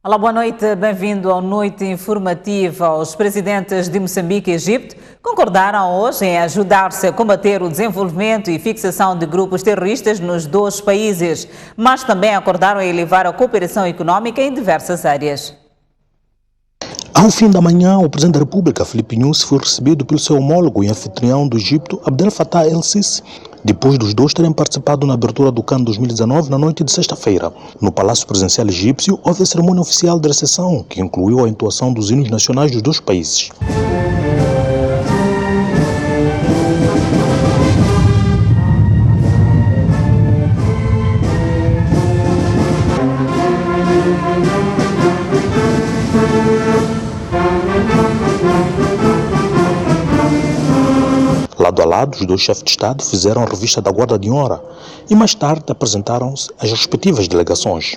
Olá, boa noite, bem-vindo ao Noite Informativa. Os presidentes de Moçambique e Egito concordaram hoje em ajudar-se a combater o desenvolvimento e fixação de grupos terroristas nos dois países, mas também acordaram em elevar a cooperação econômica em diversas áreas. Ao fim da manhã, o presidente da República, Filipe Nyusi, foi recebido pelo seu homólogo e anfitrião do Egito, Abdel Fattah el-Sisi, depois dos dois terem participado na abertura do CAN 2019 na noite de sexta-feira. No Palácio Presidencial Egípcio, houve a cerimônia oficial de recepção, que incluiu a entoação dos hinos nacionais dos dois países. Lado a lado, os dois chefes de Estado fizeram a revista da Guarda de Honra e mais tarde apresentaram-se as respectivas delegações.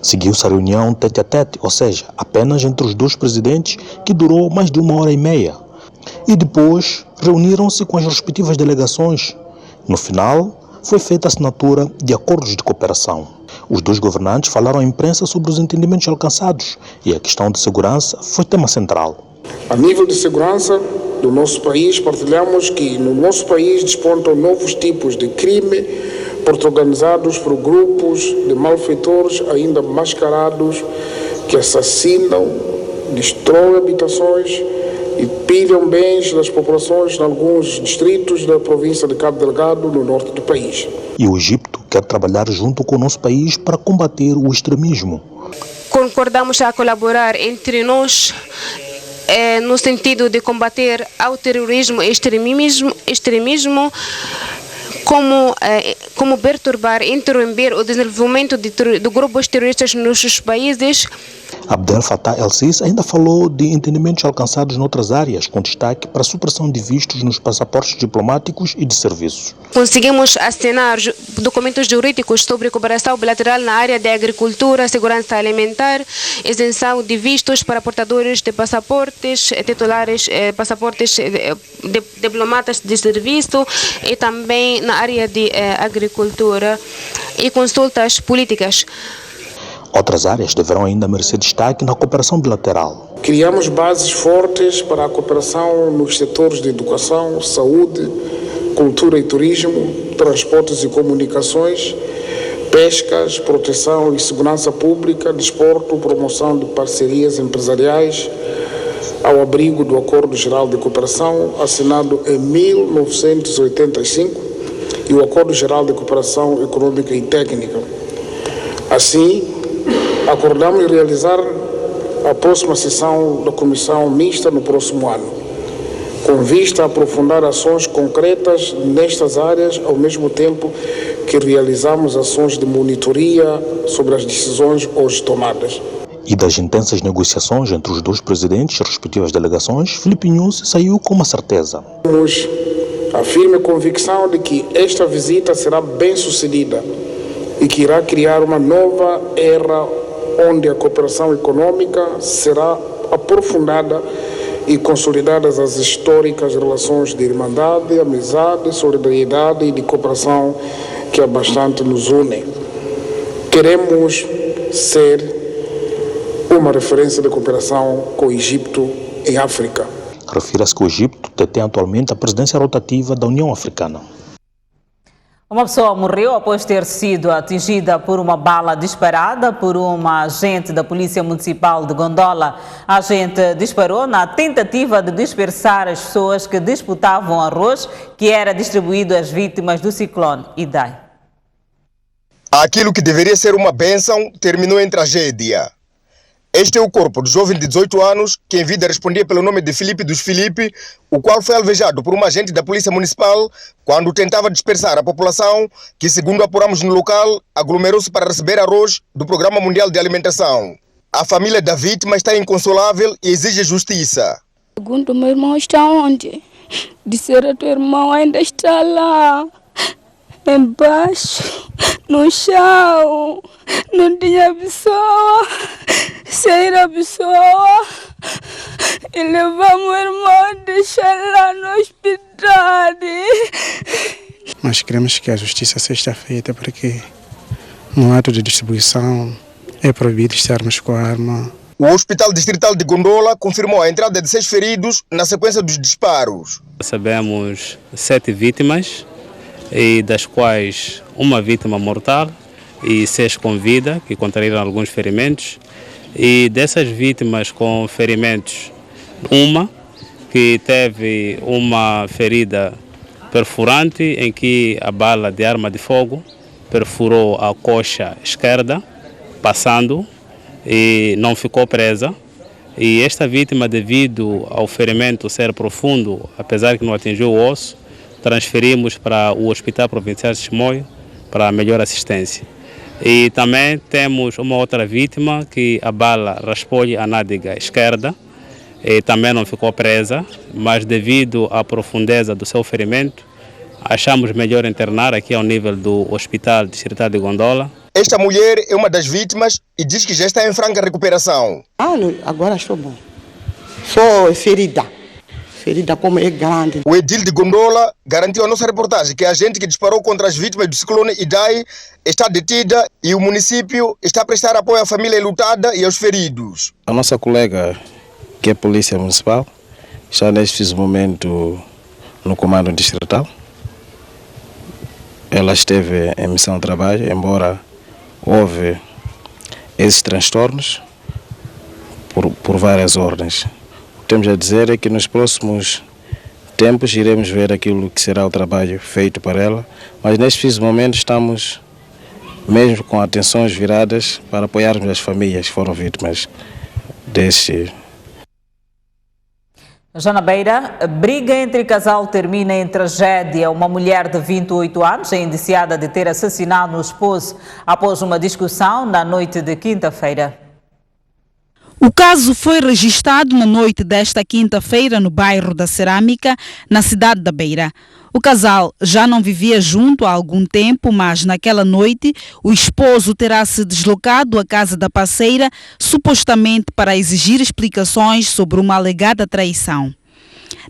Seguiu-se a reunião tete-a-tete, ou seja, apenas entre os dois presidentes, que durou mais de 1h30. E depois reuniram-se com as respectivas delegações. No final, foi feita a assinatura de acordos de cooperação. Os dois governantes falaram à imprensa sobre os entendimentos alcançados e a questão de segurança foi tema central. A nível de segurança do nosso país, partilhamos que no nosso país despontam novos tipos de crime protagonizados por grupos de malfeitores ainda mascarados que assassinam, destroem habitações e pilham bens das populações em alguns distritos da província de Cabo Delgado, no norte do país. E o Egito quer trabalhar junto com o nosso país para combater o extremismo. Concordamos a colaborar entre nós no sentido de combater ao terrorismo e extremismo, como perturbar e interromper o desenvolvimento de grupos terroristas nos nossos países. Abdel Fattah el-Sisi ainda falou de entendimentos alcançados noutras áreas, com destaque para a supressão de vistos nos passaportes diplomáticos e de serviços. Conseguimos assinar documentos jurídicos sobre cooperação bilateral na área de agricultura, segurança alimentar, isenção de vistos para portadores de passaportes, titulares, passaportes diplomatas de serviço e também na área de agricultura e consultas políticas. Outras áreas deverão ainda merecer destaque na cooperação bilateral. Criamos bases fortes para a cooperação nos setores de educação, saúde, cultura e turismo, transportes e comunicações, pescas, proteção e segurança pública, desporto, promoção de parcerias empresariais, ao abrigo do Acordo Geral de Cooperação, assinado em 1985, e o Acordo Geral de Cooperação Econômica e Técnica. Assim, acordamos realizar a próxima sessão da Comissão Mista no próximo ano, com vista a aprofundar ações concretas nestas áreas, ao mesmo tempo que realizamos ações de monitoria sobre as decisões hoje tomadas. E das intensas negociações entre os dois presidentes e as respectivas delegações, Filipe Nyusi saiu com uma certeza. Temos a firme convicção de que esta visita será bem sucedida e que irá criar uma nova era onde a cooperação econômica será aprofundada e consolidadas as históricas relações de irmandade, amizade, solidariedade e de cooperação que há bastante nos unem. Queremos ser uma referência de cooperação com o Egito em África. Refira-se que o Egito detém atualmente a presidência rotativa da União Africana. Uma pessoa morreu após ter sido atingida por uma bala disparada por uma agente da Polícia Municipal de Gondola. A agente disparou na tentativa de dispersar as pessoas que disputavam arroz que era distribuído às vítimas do ciclone Idai. Aquilo que deveria ser uma bênção terminou em tragédia. Este é o corpo do jovem de 18 anos, que em vida respondia pelo nome de Filipe dos Filipe, o qual foi alvejado por uma agente da Polícia Municipal quando tentava dispersar a população que, segundo apuramos no local, aglomerou-se para receber arroz do Programa Mundial de Alimentação. A família da vítima está inconsolável e exige justiça. Segundo meu irmão está onde? Disseram que teu irmão ainda está lá, embaixo, no chão, não tinha pessoa. sair a pessoa e levar meu irmão, deixar lá no hospital. Nós queremos que a justiça seja feita porque no ato de distribuição é proibido estarmos com a arma. O Hospital Distrital de Gondola confirmou a entrada de 6 feridos na sequência dos disparos. Recebemos 7 vítimas, e das quais uma vítima mortal e 6 com vida, que contraíram alguns ferimentos. E dessas vítimas com ferimentos, uma que teve uma ferida perfurante em que a bala de arma de fogo perfurou a coxa esquerda, passando, e não ficou presa. E esta vítima, devido ao ferimento ser profundo, apesar que não atingiu o osso, transferimos para o Hospital Provincial de Chimoio para melhor assistência. E também temos uma outra vítima que a bala raspou-lhe a nádega esquerda e também não ficou presa, mas devido à profundeza do seu ferimento, achamos melhor internar aqui ao nível do Hospital Distrital de Gondola. Esta mulher é uma das vítimas e diz que já está em franca recuperação. Agora estou bom. Sou ferida. Ferida como é grande. O edil de Gondola garantiu à nossa reportagem que a agente que disparou contra as vítimas do ciclone Idai está detida e o município está a prestar apoio à família enlutada e aos feridos. A nossa colega, que é Polícia Municipal, está neste momento no comando distrital. Ela esteve em missão de trabalho, embora houve esses transtornos por várias ordens. O que temos a dizer é que nos próximos tempos iremos ver aquilo que será o trabalho feito para ela, mas neste momento estamos mesmo com atenções viradas para apoiarmos as famílias que foram vítimas deste. Já na Beira, briga entre casal termina em tragédia. Uma mulher de 28 anos é indiciada de ter assassinado o esposo após uma discussão na noite de quinta-feira. O caso foi registrado na noite desta quinta-feira no bairro da Cerâmica, na cidade da Beira. O casal já não vivia junto há algum tempo, mas naquela noite o esposo terá se deslocado à casa da parceira, supostamente para exigir explicações sobre uma alegada traição.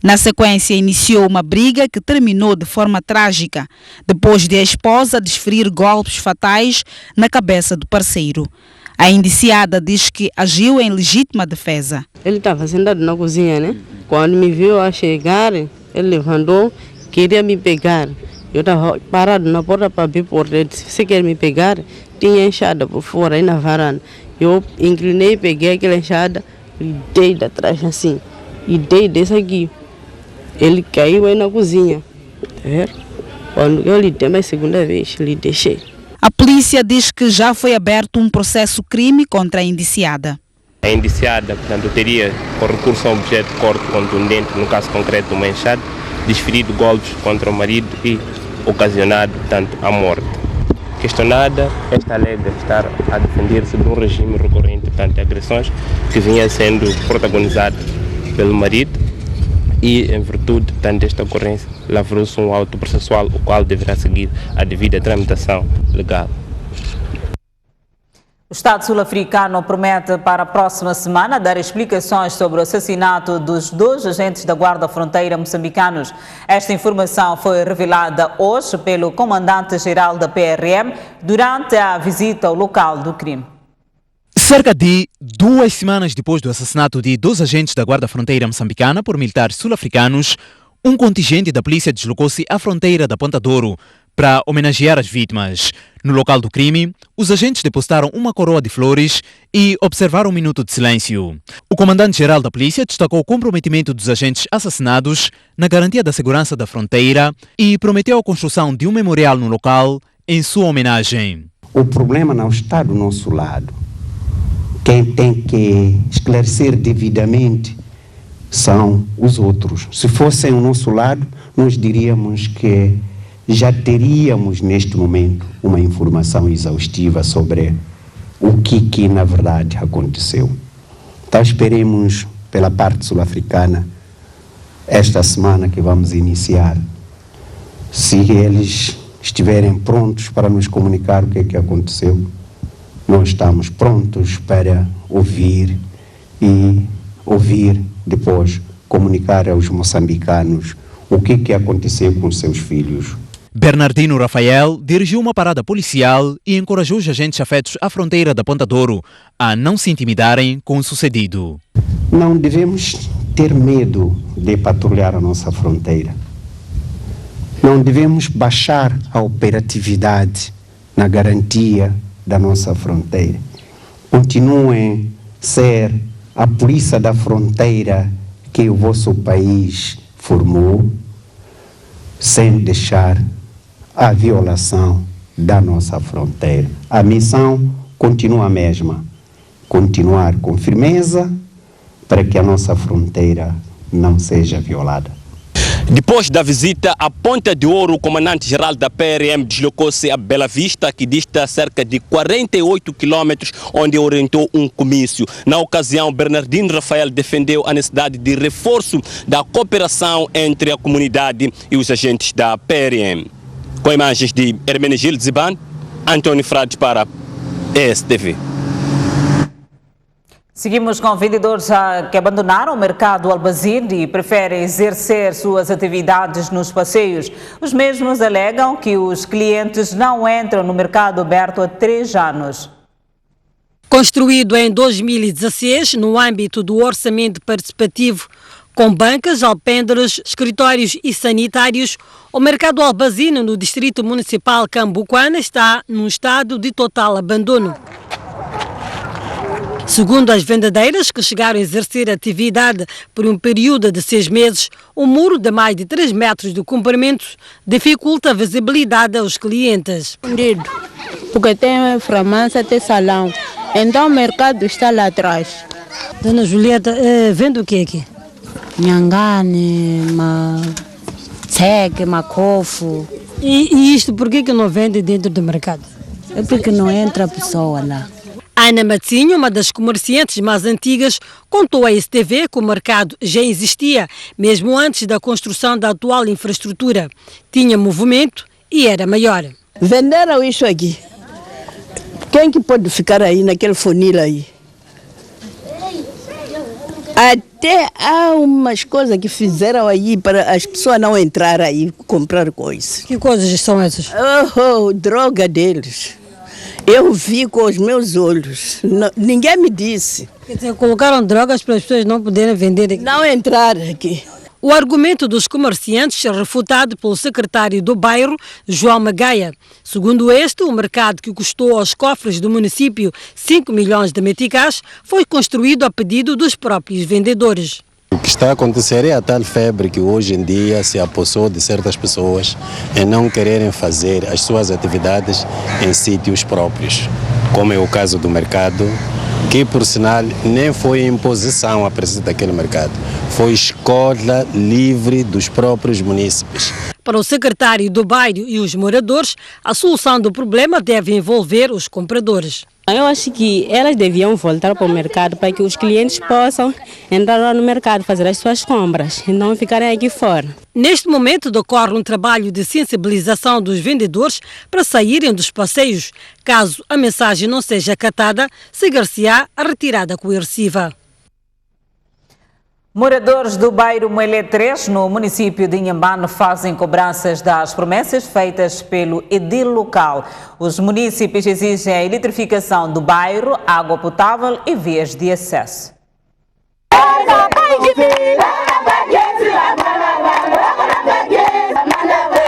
Na sequência, iniciou uma briga que terminou de forma trágica, depois de a esposa desferir golpes fatais na cabeça do parceiro. A indiciada diz que agiu em legítima defesa. Ele estava sentado na cozinha, né? Quando me viu a chegar, ele levantou, queria me pegar. Eu estava parado na porta para abrir a porta. Ele disse, você quer me pegar? Tinha enxada por fora, aí na varanda. Eu inclinei, peguei aquela enxada e dei de trás assim. E dei desse aqui. Ele caiu aí na cozinha. Tá vendo? Quando eu lhe dei mais segunda vez, lhe deixei. A polícia diz que já foi aberto um processo crime contra a indiciada. A indiciada, portanto, teria, com recurso a um objeto de corte contundente, no caso concreto uma enxada, desferido golpes contra o marido e ocasionado, portanto, a morte. Questionada, esta alega estar a defender-se de um regime recorrente, portanto, de agressões que vinha sendo protagonizado pelo marido e, em virtude, portanto, desta ocorrência, lavrou-se um auto processual, o qual deverá seguir a devida tramitação legal. O Estado sul-africano promete para a próxima semana dar explicações sobre o assassinato dos 2 agentes da Guarda Fronteira moçambicanos. Esta informação foi revelada hoje pelo comandante-geral da PRM durante a visita ao local do crime. Cerca de 2 semanas depois do assassinato de 2 agentes da Guarda Fronteira moçambicana por militares sul-africanos, um contingente da polícia deslocou-se à fronteira da Ponta Douro para homenagear as vítimas. No local do crime, os agentes depositaram uma coroa de flores e observaram um minuto de silêncio. O comandante-geral da polícia destacou o comprometimento dos agentes assassinados na garantia da segurança da fronteira e prometeu a construção de um memorial no local em sua homenagem. O problema não está do nosso lado. Quem tem que esclarecer devidamente são os outros. Se fossem o nosso lado, nós diríamos que já teríamos neste momento uma informação exaustiva sobre o que na verdade aconteceu. Então esperemos pela parte sul-africana esta semana que vamos iniciar, se eles estiverem prontos para nos comunicar o que aconteceu, Nós estamos prontos para ouvir e ouvir depois, comunicar aos moçambicanos o que aconteceu com seus filhos. Bernardino Rafael dirigiu uma parada policial e encorajou os agentes afetos à fronteira da Ponta Douro a não se intimidarem com o sucedido. Não devemos ter medo de patrulhar a nossa fronteira. Não devemos baixar a operatividade na garantia da nossa fronteira. Continuem a ser a polícia da fronteira que o vosso país formou, sem deixar a violação da nossa fronteira. A missão continua a mesma, continuar com firmeza para que a nossa fronteira não seja violada. Depois da visita à Ponta de Ouro, o comandante-geral da PRM deslocou-se a Bela Vista, que dista cerca de 48 quilômetros, onde orientou um comício. Na ocasião, Bernardino Rafael defendeu a necessidade de reforço da cooperação entre a comunidade e os agentes da PRM. Com imagens de Hermenegildo Ziban, Antônio Frades para ESTV. Seguimos com vendedores que abandonaram o mercado Albazine e preferem exercer suas atividades nos passeios. Os mesmos alegam que os clientes não entram no mercado aberto há 3 anos. Construído em 2016, no âmbito do orçamento participativo, com bancas, alpendres, escritórios e sanitários, o mercado Albazine no Distrito Municipal Cambuquana está num estado de total abandono. Segundo as vendedeiras que chegaram a exercer atividade por um período de 6 meses, um muro de mais de 3 metros de comprimento dificulta a visibilidade aos clientes. Porque tem farmácia, tem salão, então o mercado está lá atrás. Dona Julieta, vende o que aqui? Nhangane, tseque, macofo. E isto por que não vende dentro do mercado? É porque não entra a pessoa lá. Ana Matinho, uma das comerciantes mais antigas, contou à STV que o mercado já existia, mesmo antes da construção da atual infraestrutura. Tinha movimento e era maior. Venderam isso aqui. Quem que pode ficar aí naquele funil aí? Até há umas coisas que fizeram aí para as pessoas não entrarem aí comprar coisas. Que coisas são essas? Droga deles. Eu vi com os meus olhos. Ninguém me disse. Quer dizer, colocaram drogas para as pessoas não poderem vender aqui? Não entrar aqui. O argumento dos comerciantes é refutado pelo secretário do bairro, João Magaia. Segundo este, o mercado que custou aos cofres do município 5 milhões de meticais foi construído a pedido dos próprios vendedores. O que está a acontecer é a tal febre que hoje em dia se apossou de certas pessoas em não quererem fazer as suas atividades em sítios próprios, como é o caso do mercado, que por sinal nem foi imposição a preço daquele mercado, foi escolha livre dos próprios munícipes. Para o secretário do bairro e os moradores, a solução do problema deve envolver os compradores. Eu acho que elas deviam voltar para o mercado para que os clientes possam entrar lá no mercado, fazer as suas compras e não ficarem aqui fora. Neste momento decorre um trabalho de sensibilização dos vendedores para saírem dos passeios. Caso a mensagem não seja acatada, seguir-se-á a retirada coerciva. Moradores do bairro Moelé 3, no município de Inhambane, fazem cobranças das promessas feitas pelo edil local. Os municípios exigem a eletrificação do bairro, água potável e vias de acesso.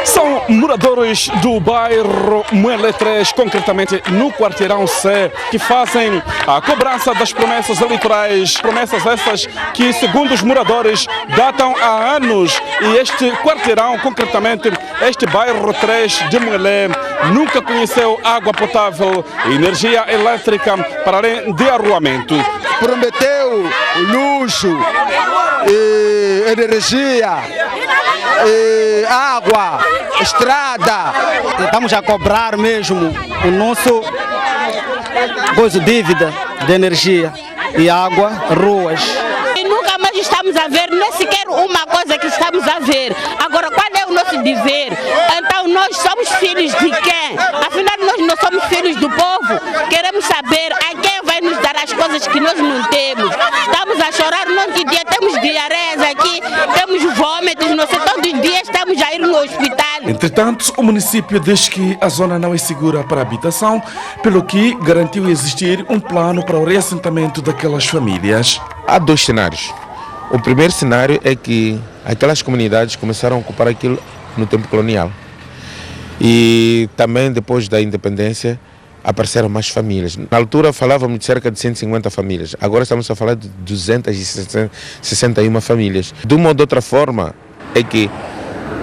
São moradores do bairro Moelé 3, concretamente no quarteirão C, que fazem a cobrança das promessas eleitorais, promessas essas que, segundo os moradores, datam há anos, e este quarteirão, concretamente este bairro 3 de Moelé, nunca conheceu água potável e energia elétrica para além de arruamento. Prometeu luxo, energia, água, estrada. Estamos a cobrar mesmo o nosso dívida de energia e água, ruas. E nunca mais estamos a ver, nem sequer uma coisa que estamos a ver. Agora, qual é o nosso dever? Então, nós somos filhos de quem? Afinal, nós não somos filhos do povo. Queremos queremos saber a quem vai nos dar as coisas que nós não temos. Estamos a chorar, nós que dia temos diarreias aqui, temos vômitos, não sei, todos os dias estamos a ir no hospital. Entretanto, o município diz que a zona não é segura para a habitação, pelo que garantiu existir um plano para o reassentamento daquelas famílias. Há dois cenários. O primeiro cenário é que aquelas comunidades começaram a ocupar aquilo no tempo colonial. E também depois da independência apareceram mais famílias. Na altura falávamos de cerca de 150 famílias, agora estamos a falar de 261 famílias. De uma ou de outra forma é que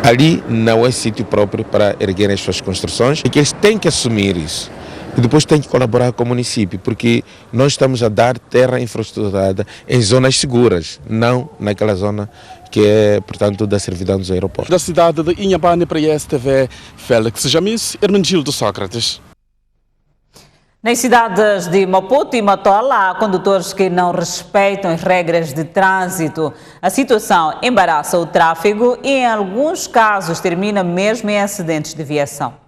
ali não é sítio próprio para erguer as suas construções e que eles têm que assumir isso. E depois têm que colaborar com o município, porque nós estamos a dar terra infraestruturada em zonas seguras, não naquela zona que é, portanto, da servidão dos aeroportos. Da cidade de Inhambane para a STV, Félix Jamis, Hermenegildo Sócrates. Nas cidades de Maputo e Matola, há condutores que não respeitam as regras de trânsito. A situação embaraça o tráfego e, em alguns casos, termina mesmo em acidentes de viação.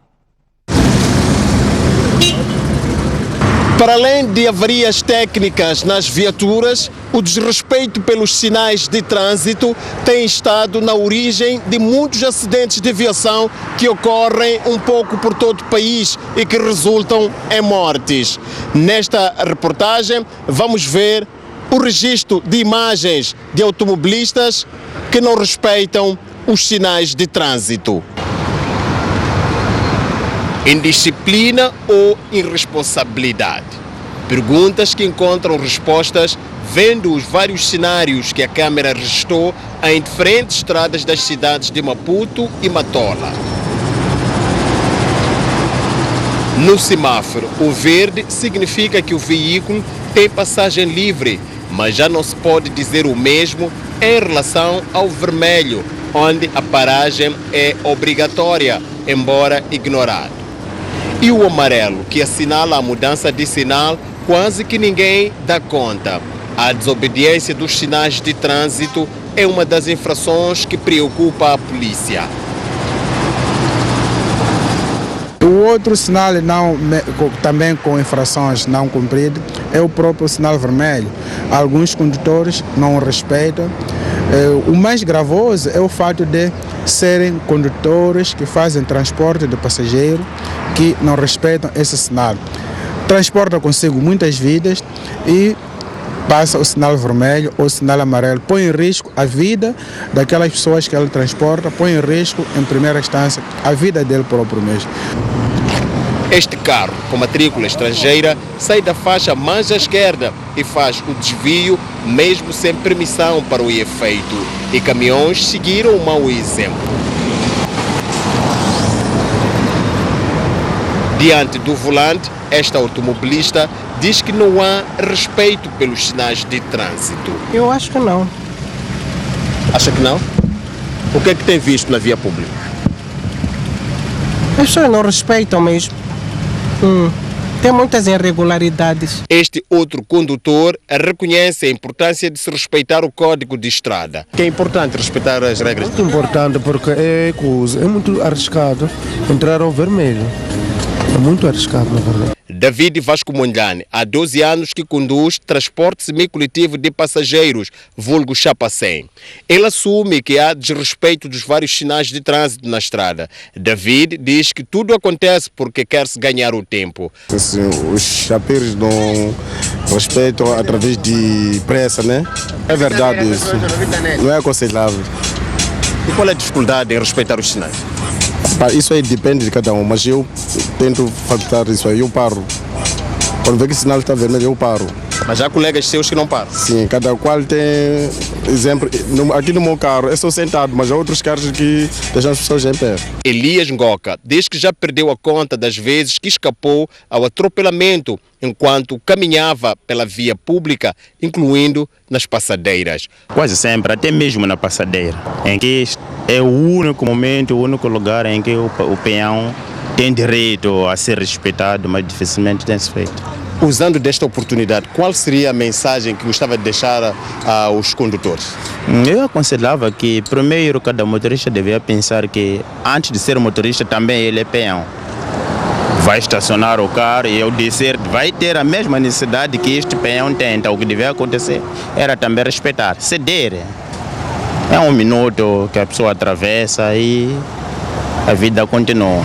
Para além de avarias técnicas nas viaturas, o desrespeito pelos sinais de trânsito tem estado na origem de muitos acidentes de viação que ocorrem um pouco por todo o país e que resultam em mortes. Nesta reportagem, vamos ver o registro de imagens de automobilistas que não respeitam os sinais de trânsito. Indisciplina ou irresponsabilidade? Perguntas que encontram respostas vendo os vários cenários que a câmera registrou em diferentes estradas das cidades de Maputo e Matola. No semáforo, o verde significa que o veículo tem passagem livre, mas já não se pode dizer o mesmo em relação ao vermelho, onde a paragem é obrigatória, embora ignorado. E o amarelo, que assinala a mudança de sinal, quase que ninguém dá conta. A desobediência dos sinais de trânsito é uma das infrações que preocupa a polícia. O outro sinal também com infrações não cumpridas é o próprio sinal vermelho. Alguns condutores não respeitam. O mais gravoso é o fato de serem condutores que fazem transporte de passageiro que não respeitam esse sinal. Transporta consigo muitas vidas e passa o sinal vermelho ou o sinal amarelo. Põe em risco a vida daquelas pessoas que ele transporta, põe em risco, em primeira instância, a vida dele próprio mesmo. Este carro, com matrícula estrangeira, sai da faixa mais à esquerda e faz o desvio mesmo sem permissão para o efeito. E caminhões seguiram o mau exemplo. Diante do volante, esta automobilista diz que não há respeito pelos sinais de trânsito. Eu acho que não. Acha que não? O que é que tem visto na via pública? As pessoas não respeitam mesmo. Tem muitas irregularidades. Este outro condutor reconhece a importância de se respeitar o código de estrada. Que é importante respeitar as regras. Muito importante porque é muito arriscado entrar ao vermelho. É muito arriscado, na verdade. David Vasco Mondlane, há 12 anos que conduz transporte semicoletivo de passageiros, vulgo Chapa 100. Ele assume que há desrespeito dos vários sinais de trânsito na estrada. David diz que tudo acontece porque quer-se ganhar o tempo. Os chapeiros não respeitam através de pressa, né? É verdade isso. Não é aconselhável. E qual é a dificuldade em respeitar os sinais? Isso aí depende de cada um, mas eu tento facilitar isso aí, eu paro. Quando vê que o sinal está vermelho, eu paro. Mas há colegas seus que não param? Sim, cada qual tem exemplo. Aqui no meu carro, eu sou sentado, mas há outros carros que deixam as pessoas em pé. Elias Ngoca diz que já perdeu a conta das vezes que escapou ao atropelamento enquanto caminhava pela via pública, incluindo nas passadeiras. Quase sempre, até mesmo na passadeira, em que é o único momento, o único lugar em que o peão tem direito a ser respeitado, mas dificilmente tem-se feito. Usando desta oportunidade, qual seria a mensagem que gostava de deixar aos condutores? Eu aconselhava que, primeiro, cada motorista devia pensar que, antes de ser motorista, também ele é peão. vai estacionar o carro e eu descer, vai ter a mesma necessidade que este peão tem. Então o que devia acontecer era também respeitar, ceder. É 1 minuto que a pessoa atravessa e a vida continua.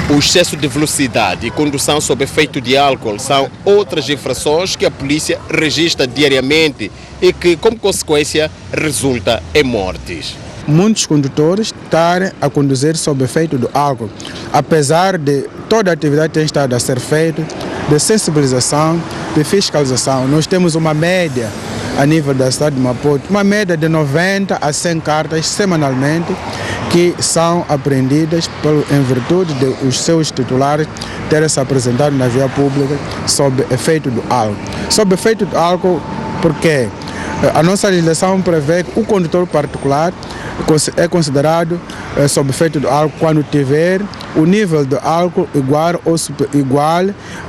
O excesso de velocidade e condução sob efeito de álcool são outras infrações que a polícia registra diariamente e que, como consequência, resulta em mortes. Muitos condutores estarem a conduzir sob efeito do álcool, apesar de toda a atividade que tem estado a ser feita, de sensibilização, de fiscalização. Nós temos uma média a nível da cidade de Maputo, uma média de 90 a 100 cartas semanalmente que são apreendidas em virtude de os seus titulares terem se apresentado na via pública sob efeito do álcool. Sob efeito do álcool, porque a nossa legislação prevê que o condutor particular é considerado sob efeito do álcool quando tiver o nível de álcool igual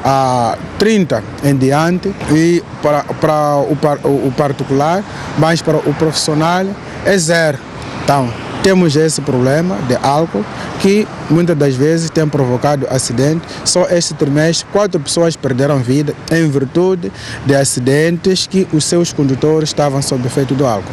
a 30 em diante, e para o particular, mas para o profissional é 0. Então, temos esse problema de álcool que muitas das vezes tem provocado acidentes. Só este trimestre 4 pessoas perderam vida em virtude de acidentes que os seus condutores estavam sob efeito do álcool.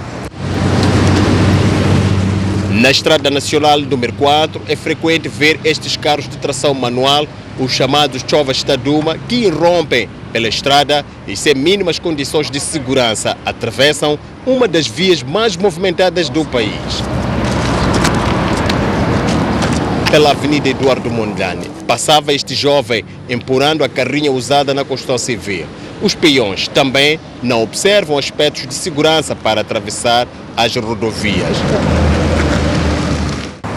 Na Estrada Nacional número 4 é frequente ver estes carros de tração manual, os chamados Chova-Estaduma, que irrompem pela estrada e sem mínimas condições de segurança atravessam uma das vias mais movimentadas do país. Pela Avenida Eduardo Mondlane, passava este jovem empurrando a carrinha usada na construção civil. Os peões também não observam aspectos de segurança para atravessar as rodovias.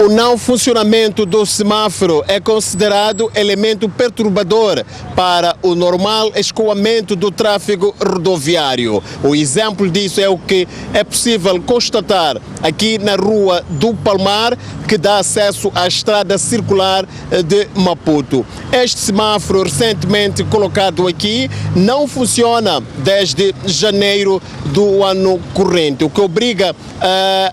O não funcionamento do semáforo é considerado elemento perturbador para o normal escoamento do tráfego rodoviário. O exemplo disso é o que é possível constatar aqui na Rua do Palmar, que dá acesso à estrada circular de Maputo. Este semáforo recentemente colocado aqui não funciona desde janeiro do ano corrente, o que obriga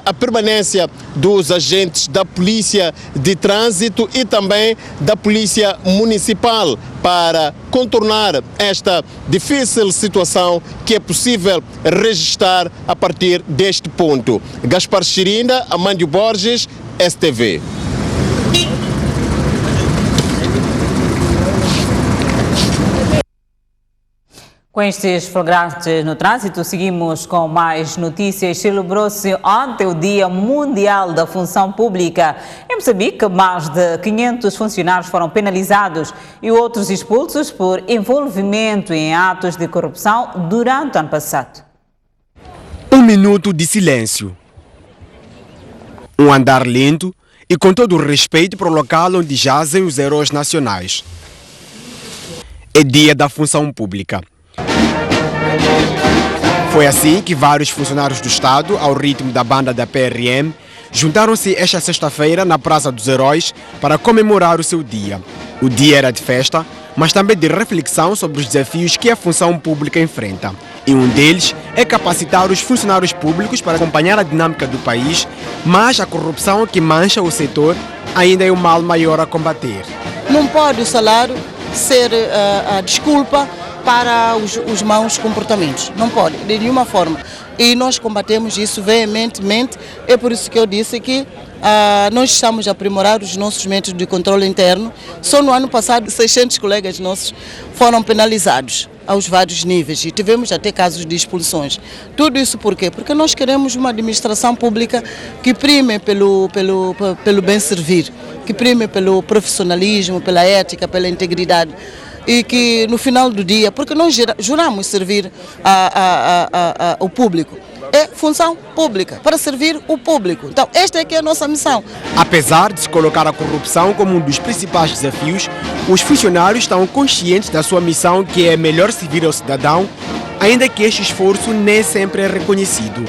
a permanência dos agentes da Polícia de Trânsito e também da Polícia Municipal para contornar esta difícil situação que é possível registrar a partir deste ponto. Gaspar Chirinda, Amândio Borges, STV. Com estes flagrantes no trânsito, seguimos com mais notícias. Celebrou-se ontem o Dia Mundial da Função Pública. Em Moçambique, mais de 500 funcionários foram penalizados e outros expulsos por envolvimento em atos de corrupção durante o ano passado. 1 minuto de silêncio. Um andar lento e com todo o respeito para o local onde jazem os heróis nacionais. É Dia da Função Pública. Foi assim que vários funcionários do Estado, ao ritmo da banda da PRM, juntaram-se esta sexta-feira na Praça dos Heróis para comemorar o seu dia. O dia era de festa, mas também de reflexão sobre os desafios que a função pública enfrenta. E um deles é capacitar os funcionários públicos para acompanhar a dinâmica do país, mas a corrupção que mancha o setor ainda é um mal maior a combater. Não pode o salário ser a desculpa para os maus comportamentos. Não pode, de nenhuma forma. E nós combatemos isso veementemente. É por isso que eu disse que nós estamos a aprimorar os nossos métodos de controle interno. Só no ano passado, 600 colegas nossos foram penalizados aos vários níveis e tivemos até casos de expulsões. Tudo isso por quê? Porque nós queremos uma administração pública que prime pelo bem servir, que prime pelo profissionalismo, pela ética, pela integridade. E que no final do dia, porque nós juramos servir o público, é função pública, para servir o público. Então esta é que é a nossa missão. Apesar de se colocar a corrupção como um dos principais desafios, os funcionários estão conscientes da sua missão, que é melhor servir ao cidadão, ainda que este esforço nem sempre é reconhecido.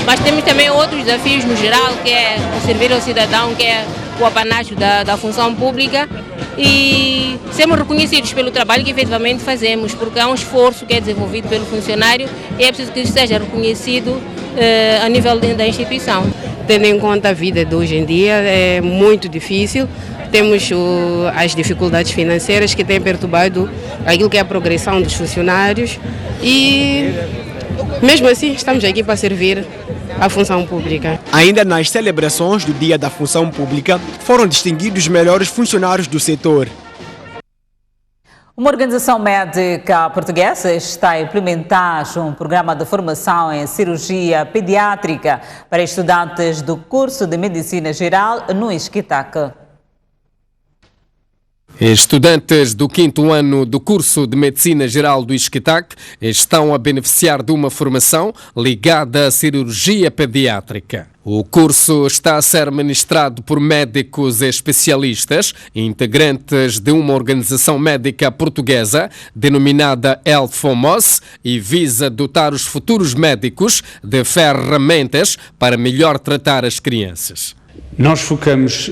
Mas temos também outros desafios no geral, que é o servir ao cidadão, que é o apanágio da função pública, e sermos reconhecidos pelo trabalho que efetivamente fazemos, porque há um esforço que é desenvolvido pelo funcionário e é preciso que isso seja reconhecido a nível da instituição. Tendo em conta a vida de hoje em dia, é muito difícil temos as dificuldades financeiras que têm perturbado aquilo que é a progressão dos funcionários e, mesmo assim, estamos aqui para servir a função pública. Ainda nas celebrações do Dia da Função Pública, foram distinguidos os melhores funcionários do setor. Uma organização médica portuguesa está a implementar um programa de formação em cirurgia pediátrica para estudantes do curso de Medicina Geral no Isquitaque. Estudantes do 5º ano do curso de Medicina Geral do Isquitaque estão a beneficiar de uma formação ligada à cirurgia pediátrica. O curso está a ser ministrado por médicos especialistas, integrantes de uma organização médica portuguesa denominada Health Fomos e visa dotar os futuros médicos de ferramentas para melhor tratar as crianças. Nós focamos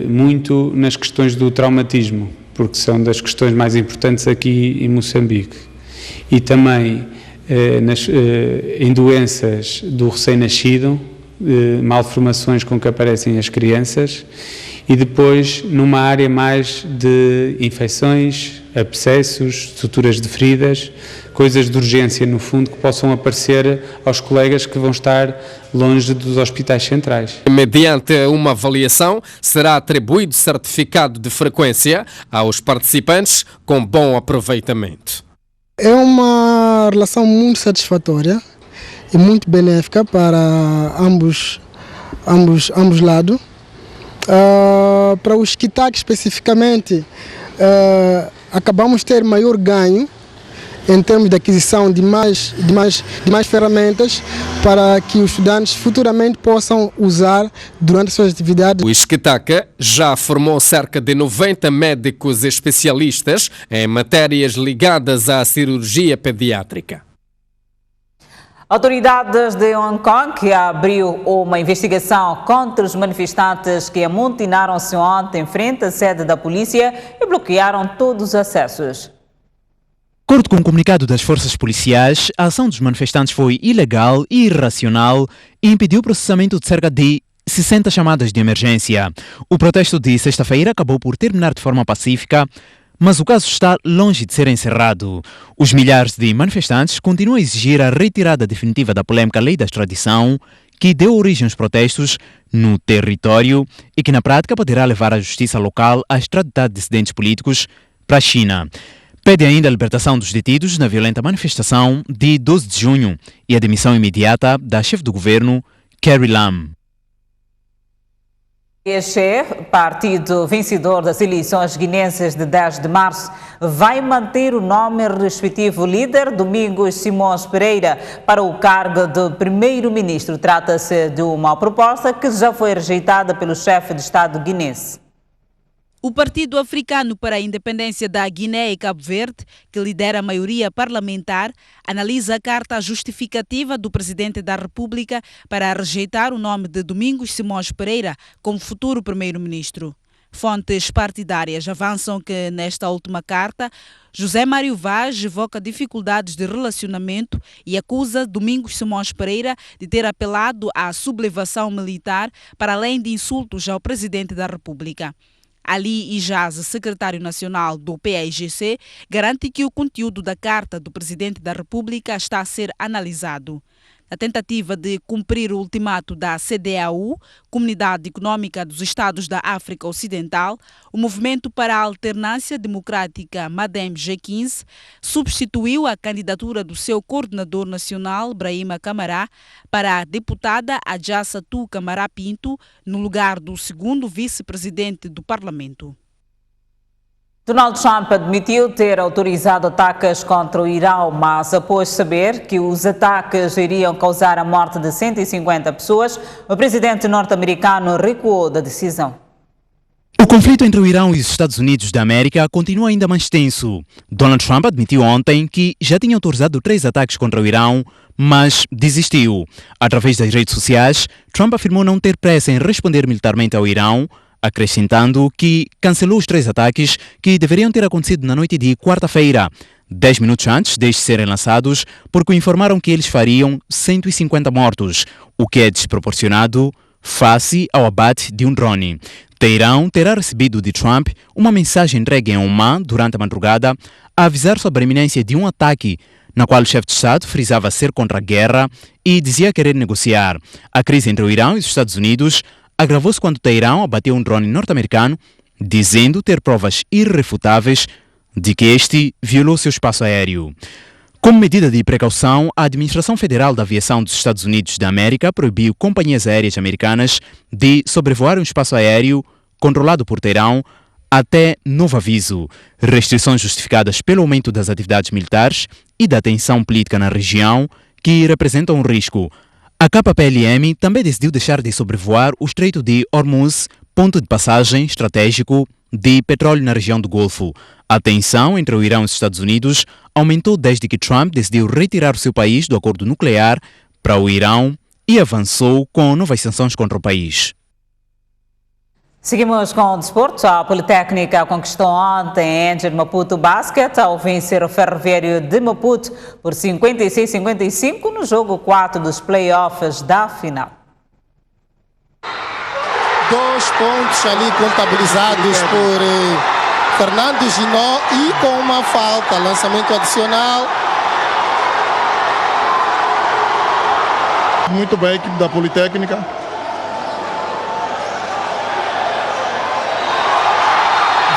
muito nas questões do traumatismo, porque são das questões mais importantes aqui em Moçambique. E também em doenças do recém-nascido, malformações com que aparecem as crianças, e depois numa área mais de infecções, abscessos, suturas de feridas, coisas de urgência no fundo que possam aparecer aos colegas que vão estar longe dos hospitais centrais. Mediante uma avaliação, será atribuído certificado de frequência aos participantes com bom aproveitamento. É uma relação muito satisfatória e muito benéfica para ambos lados. Para o Isquitaque especificamente, acabamos de ter maior ganho em termos de aquisição de mais ferramentas para que os estudantes futuramente possam usar durante as suas atividades. O Isquitaque já formou cerca de 90 médicos especialistas em matérias ligadas à cirurgia pediátrica. Autoridades de Hong Kong abriu uma investigação contra os manifestantes que amotinaram-se ontem em frente à sede da polícia e bloquearam todos os acessos. De acordo com um comunicado das forças policiais, a ação dos manifestantes foi ilegal e irracional e impediu o processamento de cerca de 60 chamadas de emergência. O protesto de sexta-feira acabou por terminar de forma pacífica, mas o caso está longe de ser encerrado. Os milhares de manifestantes continuam a exigir a retirada definitiva da polêmica lei da extradição, que deu origem aos protestos no território e que na prática poderá levar a justiça local a extraditar dissidentes políticos para a China. Pede ainda a libertação dos detidos na violenta manifestação de 12 de junho e a demissão imediata da chefe do governo, Carrie Lam. Este partido vencedor das eleições guinenses de 10 de março vai manter o nome respectivo líder Domingos Simões Pereira para o cargo de primeiro-ministro. Trata-se de uma proposta que já foi rejeitada pelo chefe de Estado guinense. O Partido Africano para a Independência da Guiné e Cabo Verde, que lidera a maioria parlamentar, analisa a carta justificativa do Presidente da República para rejeitar o nome de Domingos Simões Pereira como futuro primeiro-ministro. Fontes partidárias avançam que, nesta última carta, José Mário Vaz evoca dificuldades de relacionamento e acusa Domingos Simões Pereira de ter apelado à sublevação militar para além de insultos ao Presidente da República. Ali Ijaz, secretário nacional do PAIGC, garante que o conteúdo da carta do Presidente da República está a ser analisado. Na tentativa de cumprir o ultimato da CEDEAO, Comunidade Econômica dos Estados da África Ocidental, o Movimento para a Alternância Democrática MADEM G15 substituiu a candidatura do seu coordenador nacional, Brahima Camará, para a deputada Adjassatu Camará Pinto, no lugar do segundo vice-presidente do Parlamento. Donald Trump admitiu ter autorizado ataques contra o Irão, mas após saber que os ataques iriam causar a morte de 150 pessoas, o presidente norte-americano recuou da decisão. O conflito entre o Irão e os Estados Unidos da América continua ainda mais tenso. Donald Trump admitiu ontem que já tinha autorizado 3 ataques contra o Irão, mas desistiu. Através das redes sociais, Trump afirmou não ter pressa em responder militarmente ao Irão, acrescentando que cancelou os 3 ataques que deveriam ter acontecido na noite de quarta-feira, 10 minutos antes de serem lançados, porque informaram que eles fariam 150 mortos, o que é desproporcionado, face ao abate de um drone. Teherão terá recebido de Trump uma mensagem entregue em Oman durante a madrugada a avisar sobre a iminência de um ataque, na qual o chefe de Estado frisava ser contra a guerra e dizia querer negociar. A crise entre o Irão e os Estados Unidos agravou-se quando Teherão abateu um drone norte-americano, dizendo ter provas irrefutáveis de que este violou seu espaço aéreo. Como medida de precaução, a Administração Federal da Aviação dos Estados Unidos da América proibiu companhias aéreas americanas de sobrevoar um espaço aéreo controlado por Teherão até novo aviso. Restrições justificadas pelo aumento das atividades militares e da tensão política na região, que representam um risco. A KPLM também decidiu deixar de sobrevoar o Estreito de Hormuz, ponto de passagem estratégico de petróleo na região do Golfo. A tensão entre o Irão e os Estados Unidos aumentou desde que Trump decidiu retirar o seu país do acordo nuclear para o Irão e avançou com novas sanções contra o país. Seguimos com o desporto. A Politécnica conquistou ontem a Angel Maputo Basket ao vencer o Ferroviário de Maputo por 56-55 no jogo 4 dos playoffs da final. 2 pontos ali contabilizados por Fernando Ginó e com uma falta, lançamento adicional. Muito bem a equipe da Politécnica.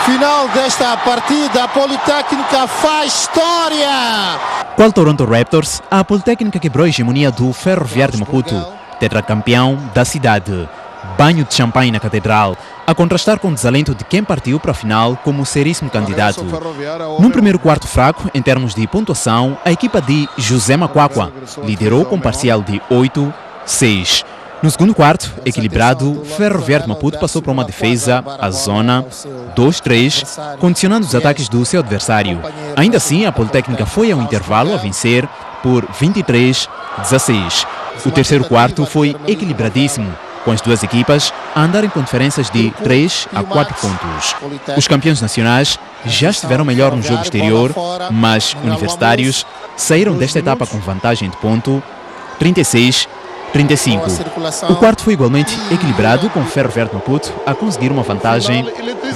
Final desta partida, a Politécnica faz história! Qual Toronto Raptors, a Politécnica quebrou a hegemonia do Ferroviário de Maputo, tetracampeão da cidade. Banho de champanhe na Catedral, a contrastar com o desalento de quem partiu para a final como seríssimo candidato. Num primeiro quarto fraco, em termos de pontuação, a equipa de José Macuacua liderou com parcial de 8-6. No segundo quarto, equilibrado, Ferroviário de Maputo passou para uma defesa, a zona 2-3, condicionando os ataques do seu adversário. Ainda assim, a Politécnica foi ao intervalo a vencer por 23-16. O terceiro quarto foi equilibradíssimo, com as duas equipas a andarem com diferenças de 3 a 4 pontos. Os campeões nacionais já estiveram melhor no jogo exterior, mas universitários saíram desta etapa com vantagem de ponto 36-35. O quarto foi igualmente equilibrado, com o Ferroviário de Maputo a conseguir uma vantagem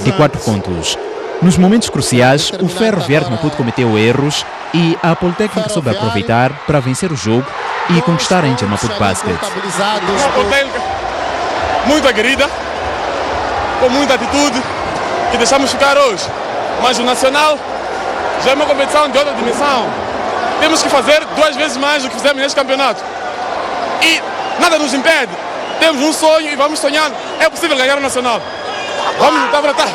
de 4 pontos. Nos momentos cruciais, o Ferroviário de Maputo cometeu erros e a Politécnica soube aproveitar para vencer o jogo e conquistar a Angel Maputo Basket. Muito aguerrida, com muita atitude, que deixamos ficar hoje. Mas o Nacional já é uma competição de outra dimensão. Temos que fazer 2 vezes mais do que fizemos neste campeonato. E nada nos impede. Temos um sonho e vamos sonhar. É possível ganhar o Nacional. Vamos lutar para estar.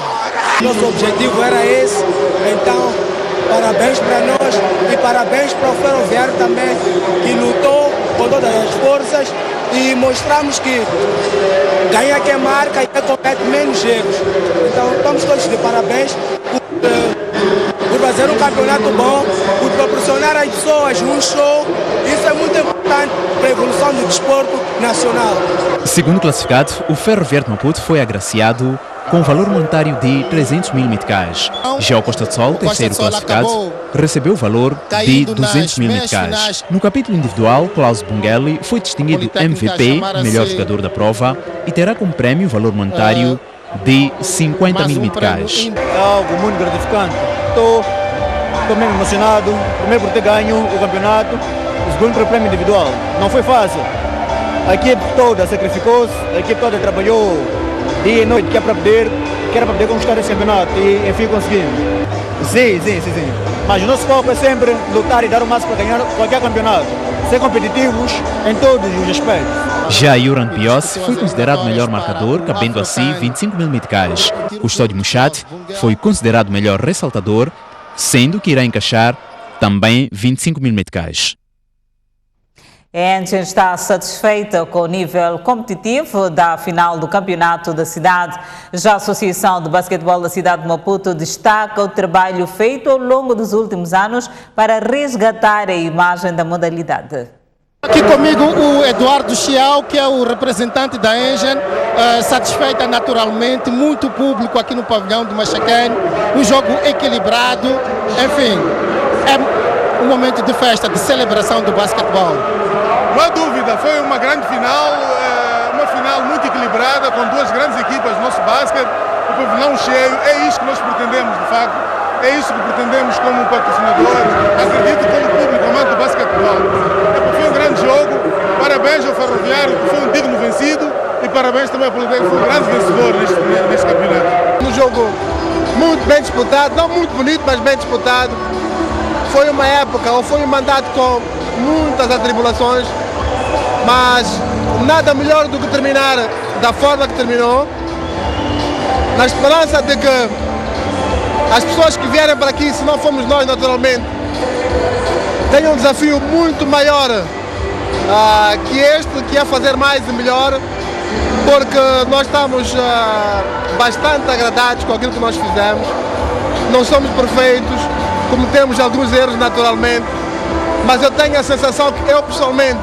Nosso objetivo era esse. Então, parabéns para nós e parabéns para o Ferroviário também, que lutou com todas as forças. E mostramos que ganha quem marca e quem comete menos erros. Então estamos todos de parabéns por fazer um campeonato bom, por proporcionar às pessoas um show. Isso é muito importante para a evolução do desporto nacional. Segundo classificado, o Ferroviário de Maputo foi agraciado com um valor monetário de 300 mil meticais. Já o Costa do Sol, terceiro classificado, recebeu o valor de 200 mil meticais. No capítulo individual, Klaus Bungelli foi distinguido MVP, melhor jogador da prova, e terá como prémio o valor monetário de 50 mil meticais. É algo muito gratificante. Estou mesmo emocionado, primeiro por ter ganho o campeonato, o segundo pelo prémio individual. Não foi fácil. A equipe toda sacrificou-se, a equipe toda trabalhou dia e noite, que era para poder conquistar esse campeonato e enfim conseguimos. Sim. Mas o nosso foco é sempre lutar e dar o máximo para ganhar qualquer campeonato. Ser competitivos em todos os aspectos. Já Yuran Pios foi considerado o melhor marcador, cabendo assim 25 mil meticais. Custódio Muchat foi considerado o melhor ressaltador, sendo que irá encaixar também 25 mil meticais. A Angel está satisfeita com o nível competitivo da final do campeonato da cidade. Já a Associação de Basquetebol da cidade de Maputo destaca o trabalho feito ao longo dos últimos anos para resgatar a imagem da modalidade. Aqui comigo o Eduardo Chiao, que é o representante da Angel, satisfeita naturalmente, muito público aqui no pavilhão de Machaquém, um jogo equilibrado, enfim, é um momento de festa, de celebração do basquetebol. Não há dúvida, foi uma grande final, uma final final muito equilibrada, com duas grandes equipas do nosso basquete, o pavilhão cheio. É isso que nós pretendemos, de facto. É isso que pretendemos como patrocinadores, acredito como público amante do basquetebol. Foi um grande jogo. Parabéns ao Ferroviário, que foi um digno vencido, e parabéns também ao Politeco, que foi um grande vencedor neste campeonato. Um jogo muito bem disputado, não muito bonito, mas bem disputado. Foi uma época, ou foi um mandato com muitas atribulações, mas nada melhor do que terminar da forma que terminou, na esperança de que as pessoas que vierem para aqui, se não fomos nós naturalmente, tenham um desafio muito maior que este, que é fazer mais e melhor, porque nós estamos bastante agradados com aquilo que nós fizemos. Não somos perfeitos, cometemos alguns erros naturalmente, mas eu tenho a sensação que eu pessoalmente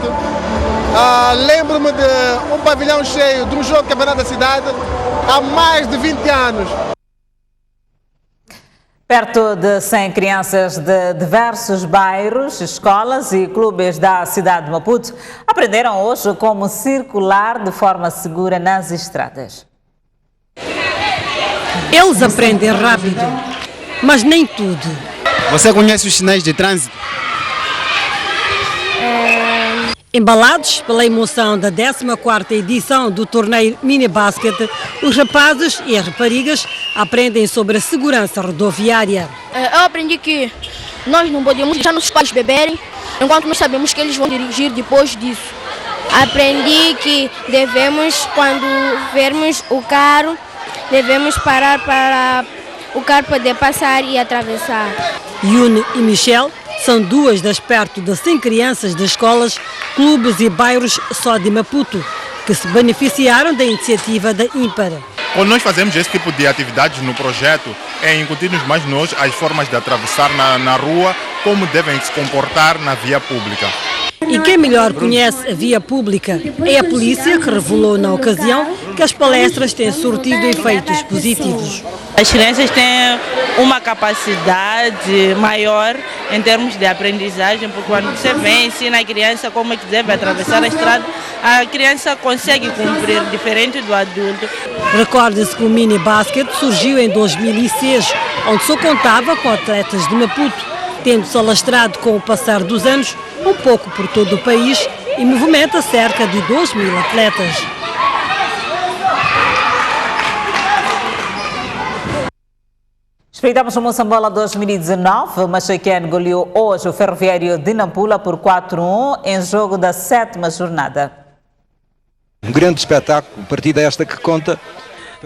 lembro-me de um pavilhão cheio de um jogo de campeonato da cidade há mais de 20 anos. Perto de 100 crianças de diversos bairros, escolas e clubes da cidade de Maputo aprenderam hoje como circular de forma segura nas estradas. Eles aprendem rápido, mas nem tudo. Você conhece os sinais de trânsito? Embalados pela emoção da 14ª edição do torneio Mini Basket, os rapazes e as raparigas aprendem sobre a segurança rodoviária. Eu aprendi que nós não podemos deixar nossos pais beberem enquanto nós sabemos que eles vão dirigir depois disso. Aprendi que devemos, quando vermos o carro, devemos parar para o carro poder passar e atravessar. Yune e Michel são duas das perto de 100 crianças de escolas, clubes e bairros só de Maputo, que se beneficiaram da iniciativa da Ímpar. Quando nós fazemos esse tipo de atividades no projeto, é incutir-nos mais nós as formas de atravessar na rua, como devem se comportar na via pública. E quem melhor conhece a via pública é a polícia, que revelou na ocasião que as palestras têm surtido efeitos positivos. As crianças têm uma capacidade maior em termos de aprendizagem, porque quando você vem e ensina a criança como é que deve atravessar a estrada, a criança consegue cumprir, diferente do adulto. Recorda-se que o mini basket surgiu em 2006, onde só contava com atletas de Maputo, tendo-se alastrado com o passar dos anos um pouco por todo o país e movimenta cerca de 2.000 atletas. Espreitamos o Moçambola 2019. O Machaquén goleou hoje o Ferroviário de Nampula por 4-1 em jogo da 7ª jornada. Um grande espetáculo, partida esta que conta.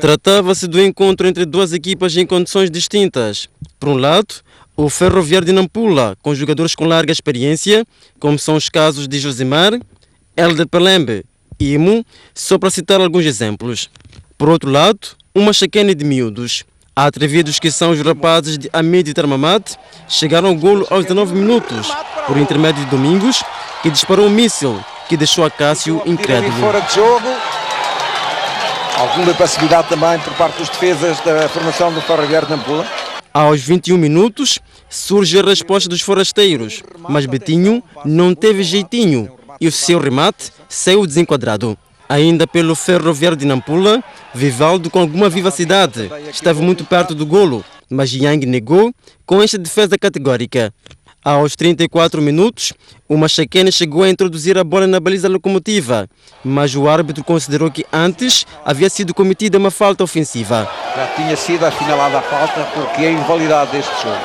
Tratava-se do encontro entre duas equipas em condições distintas. Por um lado, o Ferroviário de Nampula, com jogadores com larga experiência, como são os casos de Josimar, Helder Pelembe e Imo, só para citar alguns exemplos. Por outro lado, o Machaquén de miúdos. Atrevidos que são os rapazes de Amid e Tarmamat, chegaram ao golo aos 19 minutos, por intermédio de Domingos, que disparou um míssil que deixou a Cássio incrédulo. Fora de jogo, alguma passividade também por parte dos defesas da formação do Ferroviário de Nampula. Aos 21 minutos, surge a resposta dos forasteiros, mas Betinho não teve jeitinho e o seu remate saiu desenquadrado. Ainda pelo Ferroviário de Nampula, Vivaldo, com alguma vivacidade, esteve muito perto do golo, mas Yang negou com esta defesa categórica. Aos 34 minutos, o Machaquén chegou a introduzir a bola na baliza locomotiva, mas o árbitro considerou que antes havia sido cometida uma falta ofensiva. Já tinha sido assinalada a falta porque é a invalidade deste jogo.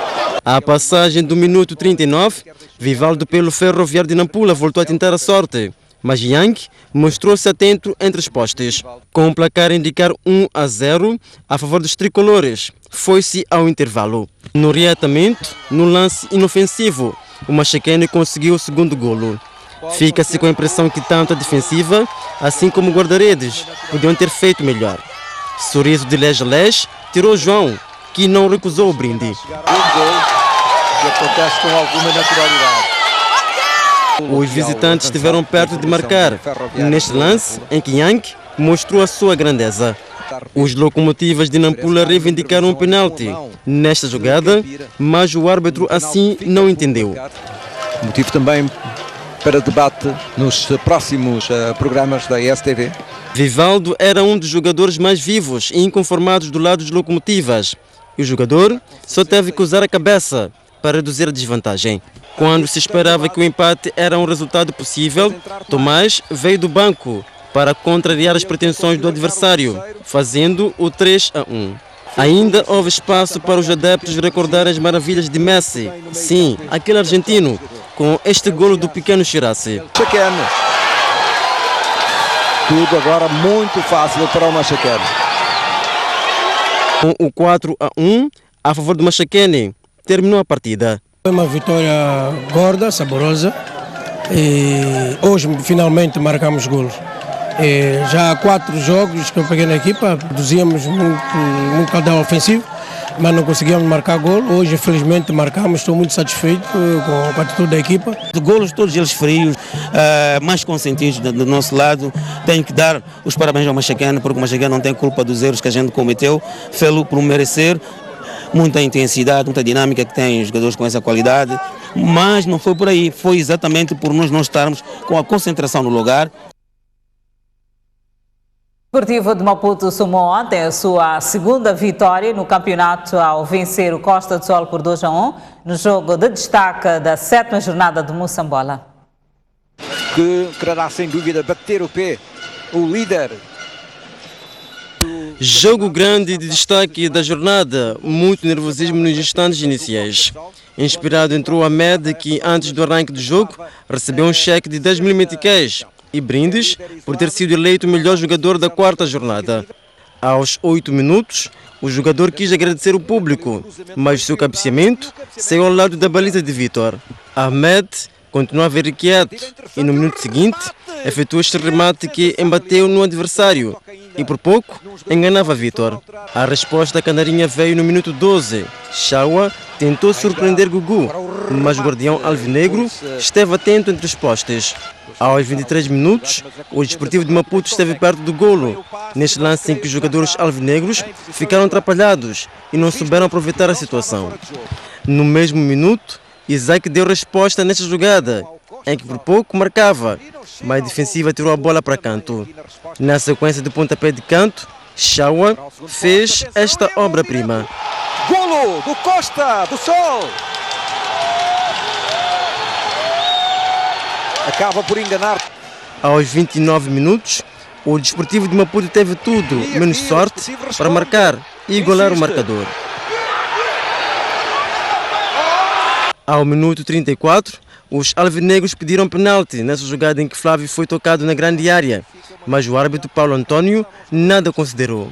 À passagem do minuto 39, Vivaldo pelo Ferroviário de Nampula voltou a tentar a sorte, mas Yang mostrou-se atento entre os postes. Com o placar a indicar 1-0 a favor dos tricolores, foi-se ao intervalo. No reatamento, no lance inofensivo, o Machaquén conseguiu o segundo golo. Fica-se com a impressão que tanto a defensiva, assim como o guarda-redes, podiam ter feito melhor. Sorriso de Lej tirou João, que não recusou o brinde. Um gol que acontece com alguma naturalidade. Os visitantes estiveram perto de marcar, neste lance em que Yang mostrou a sua grandeza. Os locomotivas de Nampula reivindicaram um penalti nesta jogada, mas o árbitro assim não entendeu. Motivo também para debate nos próximos programas da STV. Vivaldo era um dos jogadores mais vivos e inconformados do lado de locomotivas. E o jogador só teve que usar a cabeça para reduzir a desvantagem. Quando se esperava que o empate era um resultado possível, Tomás veio do banco para contrariar as pretensões do adversário, fazendo o 3-1. Ainda houve espaço para os adeptos recordar as maravilhas de Messi. Sim, aquele argentino, com este golo do pequeno Chiraci. Tudo agora muito fácil para o Machaquene. Com o 4-1 a favor do Machaquene, terminou a partida. Foi uma vitória gorda, saborosa, e hoje finalmente marcamos golos. Já há 4 jogos que eu peguei na equipa, produzíamos muito caudal ofensivo, mas não conseguíamos marcar gol. Hoje, infelizmente, marcamos. Estou muito satisfeito com a atitude da equipa. Golos todos eles frios, mais consentidos do nosso lado. Tenho que dar os parabéns ao Machaquene, porque o Machaquene não tem culpa dos erros que a gente cometeu. Fê-lo por merecer. Muita intensidade, muita dinâmica que tem jogadores com essa qualidade. Mas não foi por aí. Foi exatamente por nós não estarmos com a concentração no lugar. O Desportivo de Maputo somou ontem a sua segunda vitória no campeonato ao vencer o Costa do Sol por 2-1 no jogo de destaque da 7ª jornada de Moçambola. Que quererá sem dúvida bater o pé, o líder. Jogo grande de destaque da jornada, muito nervosismo nos instantes iniciais. Inspirado entrou Ahmed, que antes do arranque do jogo recebeu um cheque de 10 mil meticais e brindes por ter sido eleito o melhor jogador da 4ª jornada. Aos 8 minutos, o jogador quis agradecer o público, mas seu cabeceamento saiu ao lado da baliza de Vitor. Ahmed continuou a ver quieto e no minuto seguinte efetuou este remate que embateu no adversário e por pouco enganava Vitor. A resposta da Canarinha veio no minuto 12. Shawa tentou surpreender Gugu, mas o guardião alvinegro esteve atento entre os postes. Aos 23 minutos, o Desportivo de Maputo esteve perto do golo, neste lance em que os jogadores alvinegros ficaram atrapalhados e não souberam aproveitar a situação. No mesmo minuto, Isaac deu resposta nesta jogada, em que por pouco marcava, mas a defensiva tirou a bola para canto. Na sequência de pontapé de canto, Shawa fez esta obra-prima. Golo do Costa do Sol! Acaba por enganar. Aos 29 minutos, o Desportivo de Maputo teve tudo, menos sorte, para marcar e igualar o marcador. Ao minuto 34, os alvinegros pediram penalti nessa jogada em que Flávio foi tocado na grande área, mas o árbitro Paulo Antônio nada considerou.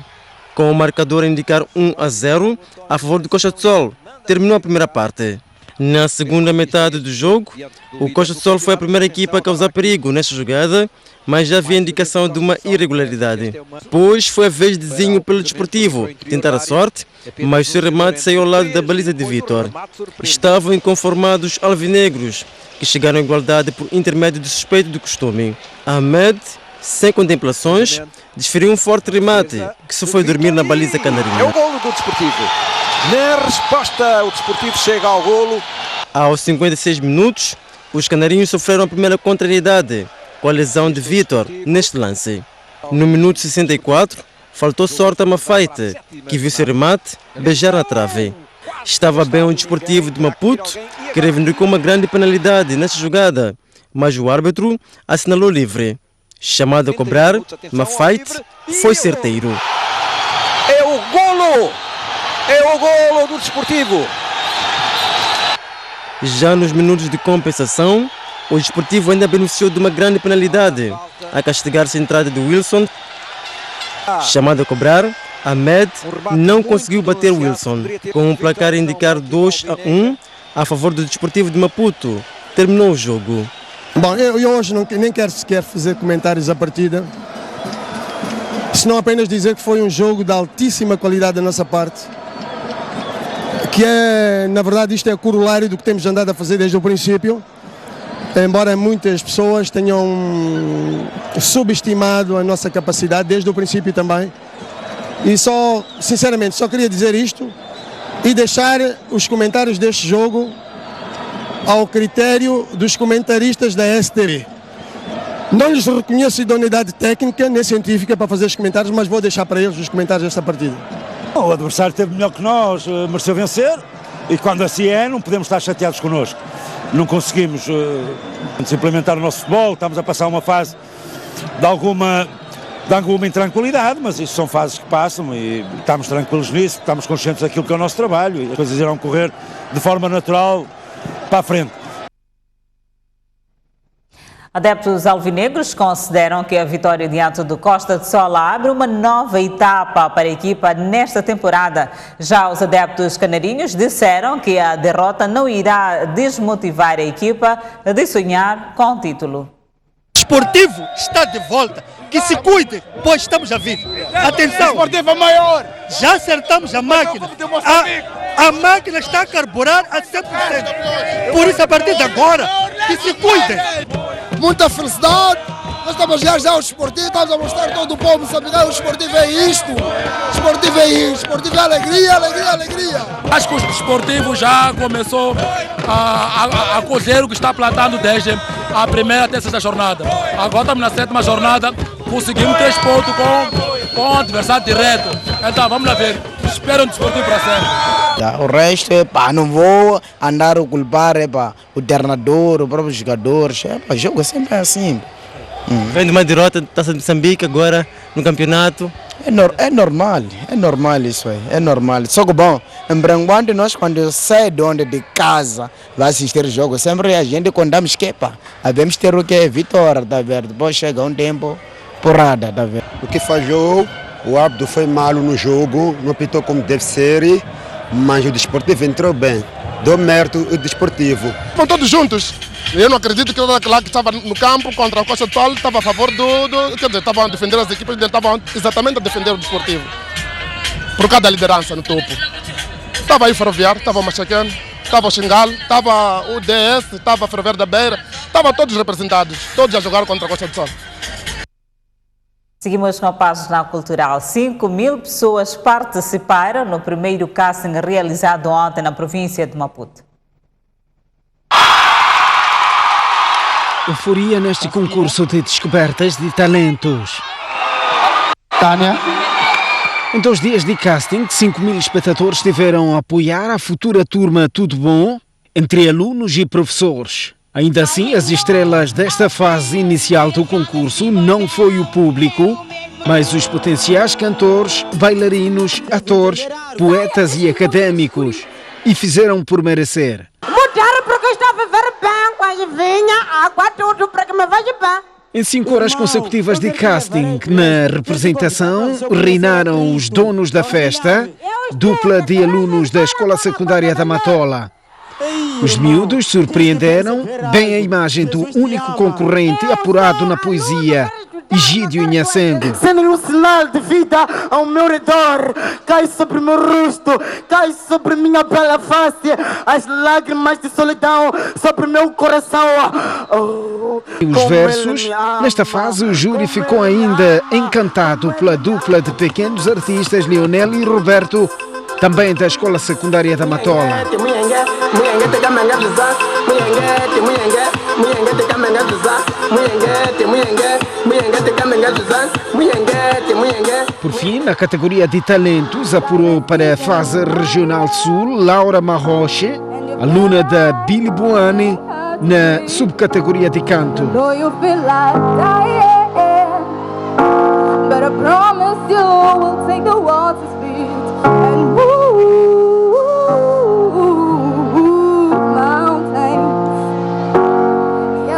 Com o marcador a indicar 1-0 a favor do Costa do Sol, terminou a primeira parte. Na segunda metade do jogo, o Costa do Sol foi a primeira equipa a causar perigo nesta jogada, mas já havia indicação de uma irregularidade. Depois foi a vez de Zinho pelo Desportivo tentar a sorte, mas seu remate saiu ao lado da baliza de Vitor. Estavam inconformados alvinegros, que chegaram à igualdade por intermédio do suspeito do costume. Ahmed, sem contemplações, desferiu um forte remate, que só foi dormir na baliza canarinha. É o golo do Desportivo. Na resposta, o Desportivo chega ao golo. Aos 56 minutos, os canarinhos sofreram a primeira contrariedade, com a lesão de Vitor neste lance. No minuto 64, faltou sorte a Mafaite, que viu seu remate beijar na trave. Estava bem o Desportivo de Maputo, que reivindicou uma grande penalidade nesta jogada, mas o árbitro assinalou livre. Chamado a cobrar, Mafaite foi certeiro. É o golo! É o golo do Desportivo! Já nos minutos de compensação, o Desportivo ainda beneficiou de uma grande penalidade, a castigar-se a entrada de Wilson. Chamado a cobrar, Ahmed não conseguiu bater Wilson. Com o placar a indicar 2-1 a favor do Desportivo de Maputo, terminou o jogo. Bom, eu hoje nem quero sequer fazer comentários à partida, senão apenas dizer que foi um jogo de altíssima qualidade da nossa parte, que é, na verdade, isto é o corolário do que temos andado a fazer desde o princípio, embora muitas pessoas tenham subestimado a nossa capacidade desde o princípio também. E só, sinceramente, só queria dizer isto e deixar os comentários deste jogo ao critério dos comentaristas da STV. Não lhes reconheço idoneidade técnica nem científica para fazer os comentários, mas vou deixar para eles os comentários desta partida. O adversário esteve melhor que nós, mereceu vencer, e quando assim é, não podemos estar chateados connosco. Não conseguimos implementar o nosso futebol, estamos a passar uma fase de alguma intranquilidade, mas isso são fases que passam e estamos tranquilos nisso, estamos conscientes daquilo que é o nosso trabalho e as coisas irão correr de forma natural para a frente. Adeptos alvinegros consideram que a vitória diante do Costa de Sol abre uma nova etapa para a equipa nesta temporada. Já os adeptos canarinhos disseram que a derrota não irá desmotivar a equipa de sonhar com o título. O Desportivo está de volta, que se cuide, pois estamos a vir. Atenção! O Desportivo é maior! Já acertamos a máquina. A máquina está a carburar a 100%. Por isso, a partir de agora, que se cuidem! Muita felicidade, nós estamos já o Desportivo, estamos a mostrar todo o povo moçambicano, o Desportivo é isto, o Desportivo é isso, o Desportivo é alegria, alegria, alegria. Acho que o Desportivo já começou a colher o que está plantando desde a primeira até a sexta jornada. Agora estamos na sétima jornada, conseguimos 3 pontos com o adversário direto. Então vamos lá ver, espero um Desportivo para sempre. O resto, não vou andar a culpar o treinador, o próprio jogador. O jogo é sempre assim. Vem de uma derrota, Taça de Moçambique, agora no campeonato. É normal isso aí, é normal. Só que bom, lembrando nós quando sai de casa, vai assistir o jogo, sempre a gente contamos que devemos ter o que? Vitória, tá vendo? Depois chega um tempo, porrada, tá vendo? O que falhou, o árbitro foi mal no jogo, não apitou como deve ser. Mas o Desportivo entrou bem, deu mérito o Desportivo. Estão todos juntos. Eu não acredito que aquela que estava no campo contra o Costa do Sol estava a favor quer dizer, estavam a defender as equipas, estavam exatamente a defender o Desportivo. Por causa da liderança no topo. Estava aí o Ferroviário, estava o Machacano, estava o Xingal, estava o DS, estava a Ferroviário da Beira, estavam todos representados, todos a jogar contra a Costa do Sol. Seguimos com a página cultural. 5.000 pessoas participaram no primeiro casting realizado ontem na província de Maputo. Euforia neste concurso de descobertas de talentos. Tânia. Em 2 dias de casting, 5.000 espectadores estiveram a apoiar a futura turma Tudo Bom, entre alunos e professores. Ainda assim, as estrelas desta fase inicial do concurso não foi o público, mas os potenciais cantores, bailarinos, atores, poetas e académicos, e fizeram por merecer. Mudar porque eu estava a ver bem, quando vinha água tudo para que me veja bem. Em 5 horas consecutivas de casting na representação, reinaram os donos da festa, dupla de alunos da Escola Secundária da Matola. Os miúdos surpreenderam bem a imagem do único concorrente apurado na poesia, Egídio Inhacengo. Sendo um sinal de vida ao meu redor, cai sobre o meu rosto, cai sobre minha bela face, as lágrimas de solidão sobre meu coração. Os versos, nesta fase o júri ficou ainda encantado pela dupla de pequenos artistas Leonel e Roberto, também da Escola Secundária da Matola. Por fim, na categoria de talentos, apurou para a fase regional sul Laura Marroche, aluna da Billy Buane, na subcategoria de canto.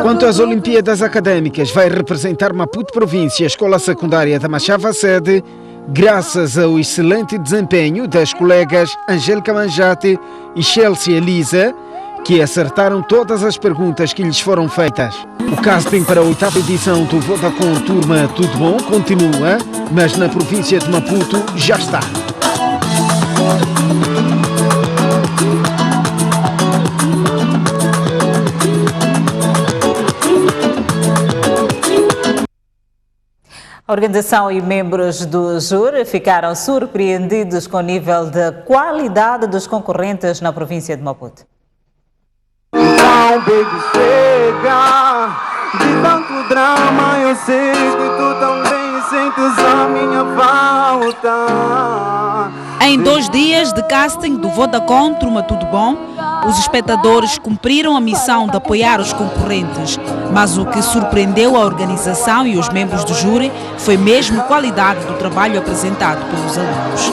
Quanto às Olimpíadas Académicas, vai representar Maputo Província, a Escola Secundária da Machava Sede, graças ao excelente desempenho das colegas Angélica Manjate e Chelsea Elisa, que acertaram todas as perguntas que lhes foram feitas. O casting para a 8ª edição do Vodacom Turma Tudo Bom continua, mas na província de Maputo já está. A organização e membros do júri ficaram surpreendidos com o nível de qualidade dos concorrentes na província de Maputo. Então, baby, chega, De tanto drama eu sei que tu também sentes a minha falta. Em 2 dias de casting do Vodacom Turma Tudo Bom, os espectadores cumpriram a missão de apoiar os concorrentes, mas o que surpreendeu a organização e os membros do júri foi mesmo a qualidade do trabalho apresentado pelos alunos.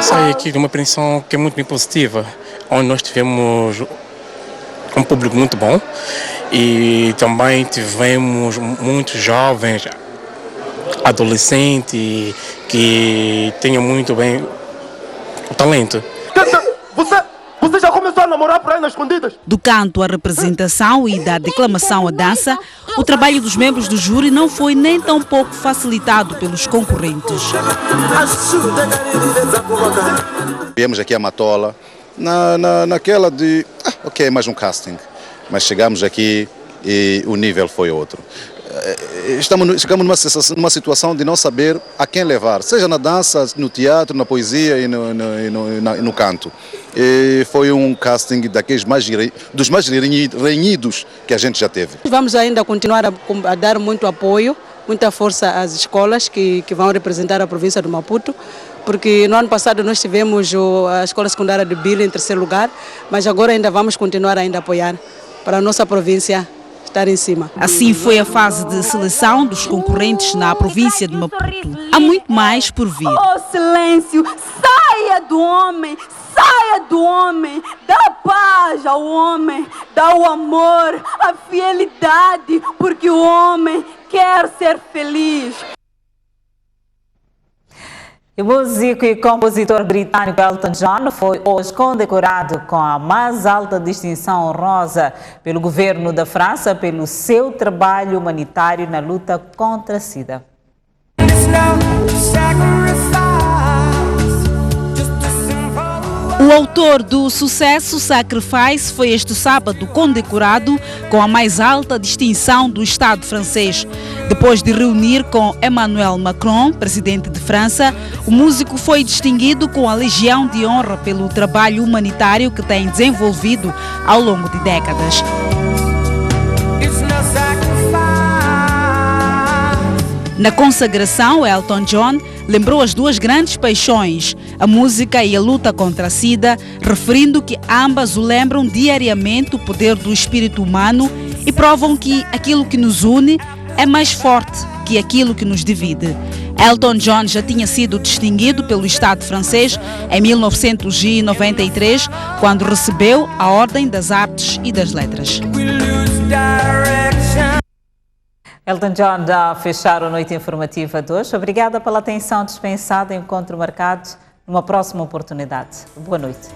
Saí aqui de uma apreensão que é muito bem positiva, onde nós tivemos um público muito bom e também tivemos muitos jovens, adolescentes que tenham muito bem o talento. Você já começou a namorar por aí nas escondidas? Do canto à representação e da declamação à dança, o trabalho dos membros do júri não foi nem tão pouco facilitado pelos concorrentes. Viemos aqui a Matola, naquela de, ok, mais um casting, mas chegamos aqui e o nível foi outro. Chegamos numa situação de não saber a quem levar, seja na dança, no teatro, na poesia e no canto. E foi um casting dos mais renhidos que a gente já teve. Vamos ainda continuar a dar muito apoio, muita força às escolas que vão representar a província do Maputo, porque no ano passado nós tivemos a escola secundária de Bila em 3º lugar, mas agora ainda vamos continuar ainda a apoiar para a nossa província estar em cima. Assim foi a fase de seleção dos concorrentes na província de Maputo. Há muito mais por vir. Oh, silêncio! Saia do homem! Saia do homem! Dá paz ao homem! Dá o amor, a fidelidade, porque o homem quer ser feliz. O músico e compositor britânico Elton John foi hoje condecorado com a mais alta distinção honrosa pelo governo da França pelo seu trabalho humanitário na luta contra a SIDA. O autor do sucesso Sacrifice foi este sábado condecorado com a mais alta distinção do Estado francês. Depois de reunir com Emmanuel Macron, presidente de França, o músico foi distinguido com a Legião de Honra pelo trabalho humanitário que tem desenvolvido ao longo de décadas. Na consagração, Elton John lembrou as 2 grandes paixões, a música e a luta contra a SIDA, referindo que ambas o lembram diariamente o poder do espírito humano e provam que aquilo que nos une é mais forte que aquilo que nos divide. Elton John já tinha sido distinguido pelo Estado francês em 1993, quando recebeu a Ordem das Artes e das Letras. Elton John a fechar a noite informativa de hoje. Obrigada pela atenção dispensada. Encontro marcado numa próxima oportunidade. Boa noite.